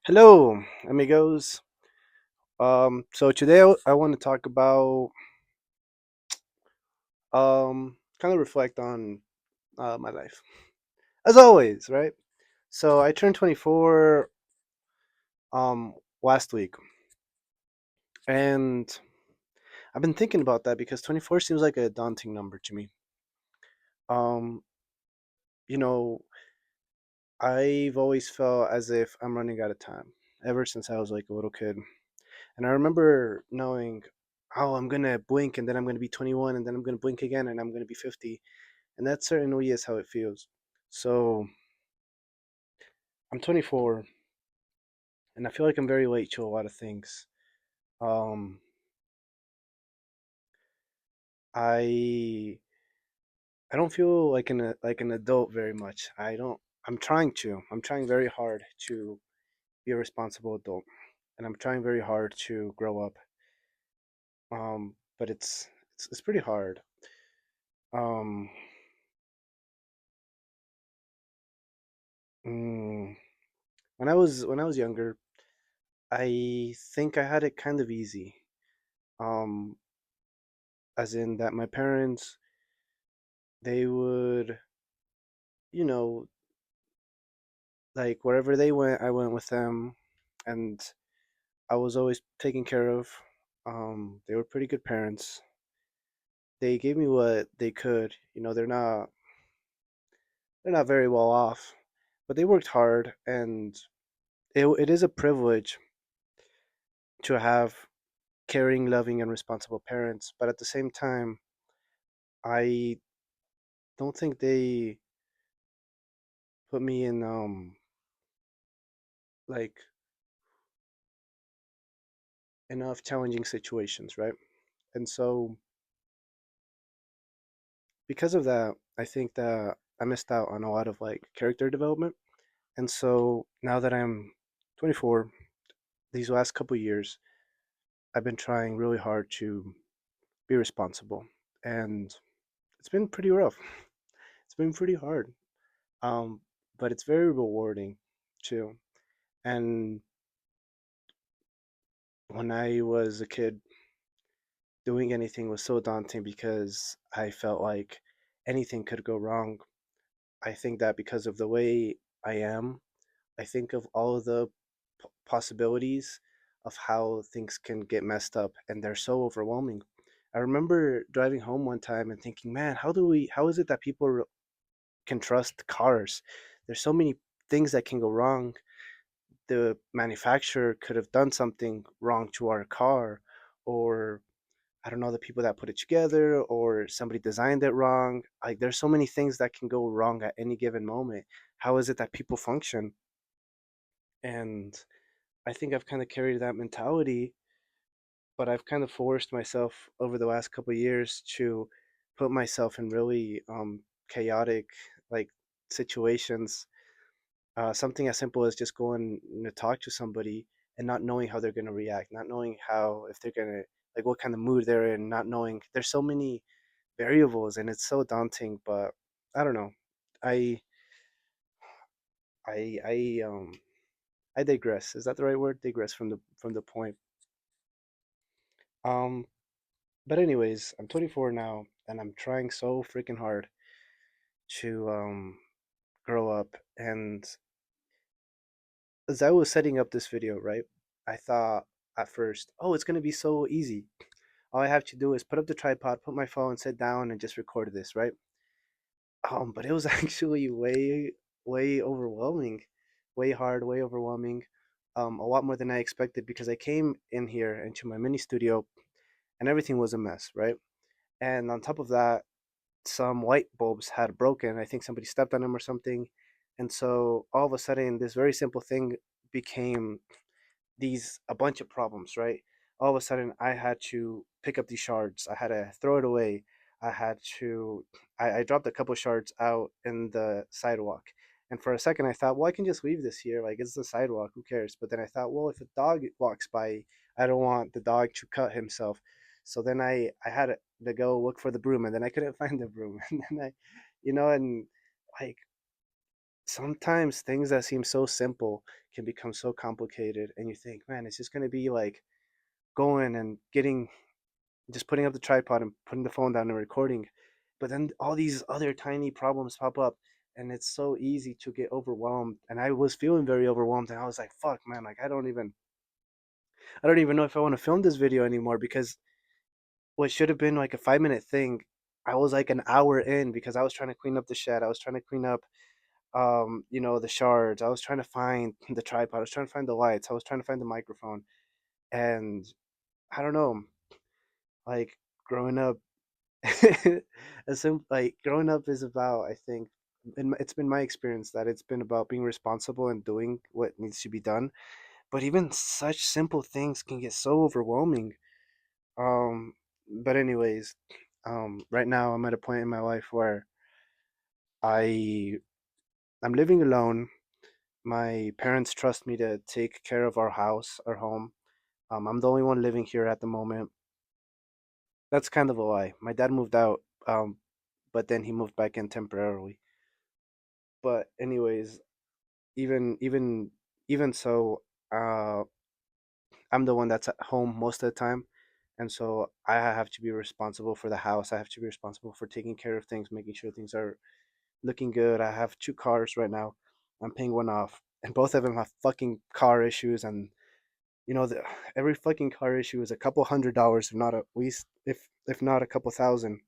Hello, amigos. So today I want to talk about kind of reflect on my life, as always, right? So I turned 24 last week, and I've been thinking about that because 24 seems like a daunting number to me. Um, you know, I've always felt as if I'm running out of time ever since I was like a little kid, and I remember knowing, oh, I'm gonna blink and then I'm gonna be 21 and then I'm gonna blink again and I'm gonna be 50. And that certainly is how it feels. So I'm 24, and I feel like I'm very late to a lot of things. Um, I I don't feel like an adult very much. I don't. I'm trying to. I'm trying very hard to be a responsible adult, and I'm trying very hard to grow up. But it's pretty hard. Um, mm, when I was younger, I think I had it kind of easy. Um, as in that my parents they would, you know, like wherever they went, I went with them, and I was always taken care of. They were pretty good parents. They gave me what they could. They're not very well off, but they worked hard, and it is a privilege to have caring, loving, and responsible parents. But at the same time, I don't think they put me in like enough challenging situations, right? And so because of that, I think that I missed out on a lot of like character development. And so now that I'm 24, these last couple years, I've been trying really hard to be responsible, and it's been pretty rough. It's been pretty hard, um, but it's very rewarding too. And when I was a kid, doing anything was so daunting because I felt like anything could go wrong. I think that because of the way I am, I think of all of the possibilities of how things can get messed up, and they're so overwhelming. I remember driving home one time and thinking, man, how is it that people can trust cars? There's so many things that can go wrong. The manufacturer could have done something wrong to our car, or I don't know, the people that put it together, or somebody designed it wrong. Like, there's so many things that can go wrong at any given moment. How is it that people function? And I think I've kind of carried that mentality, but I've kind of forced myself over the last couple of years to put myself in really chaotic like situations. Something as simple as just going to talk to somebody and not knowing how they're going to react, not knowing how if they're going to like what kind of mood they're in, not knowing. There's so many variables, and it's so daunting. But I don't know. I I I digress. Is that the right word? Digress from the point. Um, But anyways, I'm 24 now, and I'm trying so freaking hard to grow up. And as I was setting up this video, right, I thought at first, oh, it's gonna be so easy. All I have to do is put up the tripod, put my phone, sit down, and just record this, right? But it was actually way overwhelming, way hard, way overwhelming. A lot more than I expected because I came in here into my mini studio and everything was a mess, right? And on top of that, some light bulbs had broken. I think somebody stepped on them or something. And so all of a sudden, this very simple thing became these a bunch of problems, right? All of a sudden, I had to pick up these shards. I had to throw it away. I had to. I dropped a couple shards out in the sidewalk. And for a second, I thought, well, I can just leave this here. Like, it's the sidewalk. Who cares? But then I thought, well, if a dog walks by, I don't want the dog to cut himself. So then I had to go look for the broom, and then I couldn't find the broom. And then and like sometimes things that seem so simple can become so complicated, and you think, man, it's just going to be like going and getting, just putting up the tripod and putting the phone down and recording. But then all these other tiny problems pop up, and it's so easy to get overwhelmed. And I was feeling very overwhelmed, and I was like, fuck, man, like I don't even know if I want to film this video anymore, because what should have been like a 5 minute thing, I was like an hour in, because I was trying to clean up the shed. I was trying to clean up the shards. I was trying to find the tripod. I was trying to find the lights. I was trying to find the microphone. And I don't know, like growing up, like growing up is about, I think, it's been my experience that it's been about being responsible and doing what needs to be done. But even such simple things can get so overwhelming. Um, but anyways, right now I'm at a point in my life where I I'm living alone. My parents trust me to take care of our house, our home. I'm the only one living here at the moment. That's kind of a lie. My dad moved out, but then he moved back in temporarily. But anyways, even so, I'm the one that's at home most of the time, and so I have to be responsible for the house. I have to be responsible for taking care of things, making sure things are looking good. I have two cars right now. I'm paying one off, and both of them have fucking car issues. And every fucking car issue is a couple $100, if not at least, if not a couple thousand.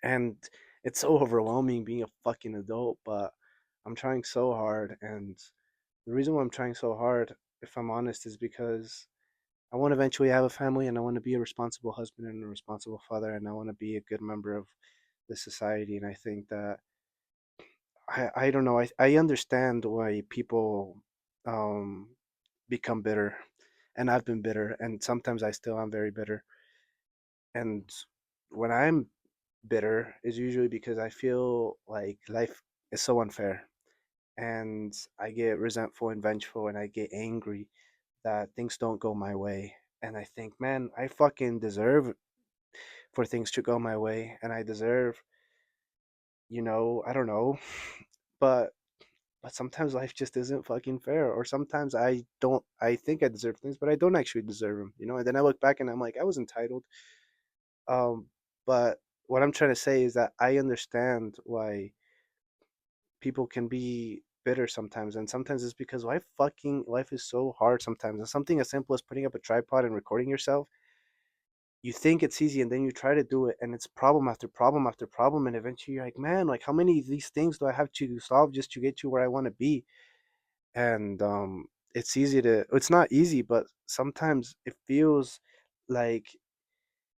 And it's so overwhelming being a fucking adult, but I'm trying so hard. And the reason why I'm trying so hard, if I'm honest, is because I want to eventually have a family, and I want to be a responsible husband and a responsible father, and I want to be a good member of the society. And I think that I don't know, I understand why people um become bitter, and I've been bitter, and sometimes I still am very bitter. And when I'm bitter is usually because I feel like life is so unfair, and I get resentful and vengeful, and I get angry that things don't go my way. And I think, man, I fucking deserve for things to go my way, and I deserve, I don't know, but sometimes life just isn't fucking fair, or sometimes I think I deserve things, but I don't actually deserve them. And then I look back and I'm like, I was entitled. But what I'm trying to say is that I understand why people can be bitter sometimes, and sometimes it's because life is so hard sometimes. And something as simple as putting up a tripod and recording yourself, you think it's easy, and then you try to do it, and it's problem after problem after problem, and eventually you're like, man, like how many of these things do I have to solve just to get to where I want to be? And it's not easy, but sometimes it feels like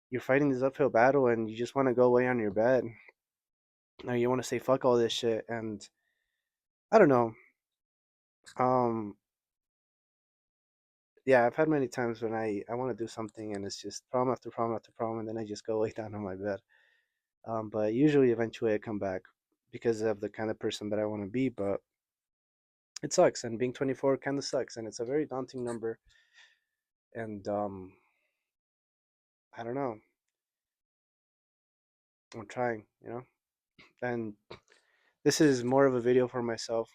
you're fighting this uphill battle, and you just want to go lay on your bed, or you want to say fuck all this shit. And I don't know. um yeah, I've had many times when I want to do something, and it's just problem after problem after problem, and then I just go lay down on my bed. But usually eventually I come back, because of the kind of person that I want to be. But it sucks, and being 24 kind of sucks, and it's a very daunting number. And I don't know, I'm trying. And this is more of a video for myself.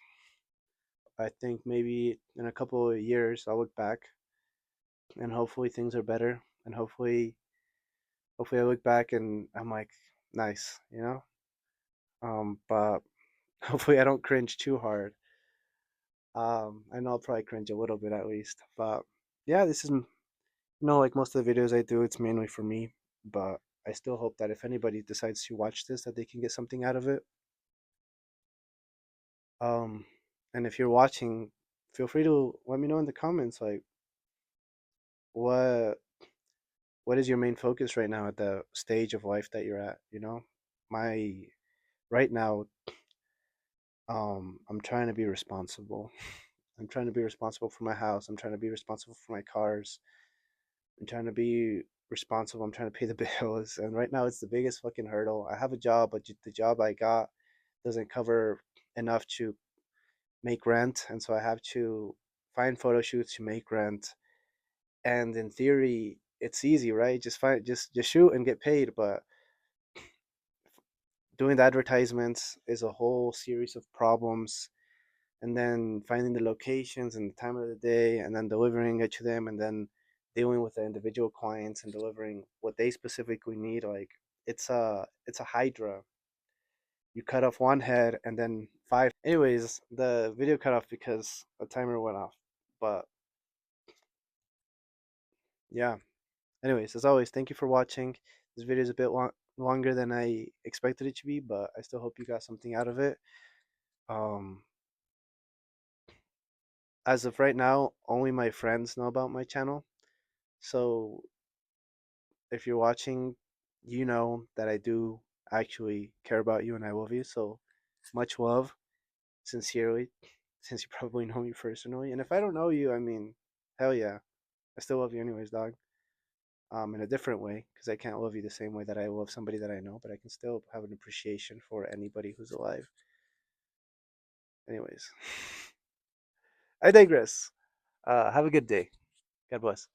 I think maybe in a couple of years I'll look back, and hopefully things are better, and hopefully I look back and I'm like, nice. But hopefully I don't cringe too hard. I know I'll probably cringe a little bit at least. But yeah, this is, like most of the videos I do, it's mainly for me. But I still hope that if anybody decides to watch this, that they can get something out of it. Um, and if you're watching, feel free to let me know in the comments, like, what what is your main focus right now at the stage of life that you're at? My right now, I'm trying to be responsible. I'm trying to be responsible for my house. I'm trying to be responsible for my cars. I'm trying to be responsible. I'm trying to pay the bills. And right now, it's the biggest fucking hurdle. I have a job, but the job I got doesn't cover enough to make rent. And so I have to find photo shoots to make rent. And in theory, it's easy, right? Just shoot and get paid. But doing the advertisements is a whole series of problems, and then finding the locations and the time of the day, and then delivering it to them, and then dealing with the individual clients and delivering what they specifically need. Like it's a hydra. You cut off one head and then five. Anyways, the video cut off because a timer went off. But yeah. Anyways, as always, thank you for watching. This video is a bit longer than I expected it to be, but I still hope you got something out of it. Um, as of right now, only my friends know about my channel. So if you're watching, you know that I do actually care about you and I love you. So much love, sincerely, since you probably know me personally. And if I don't know you, I mean, hell yeah, I still love you anyways, dog. In a different way, because I can't love you the same way that I love somebody that I know, but I can still have an appreciation for anybody who's alive. Anyways, I digress. Have a good day. God bless.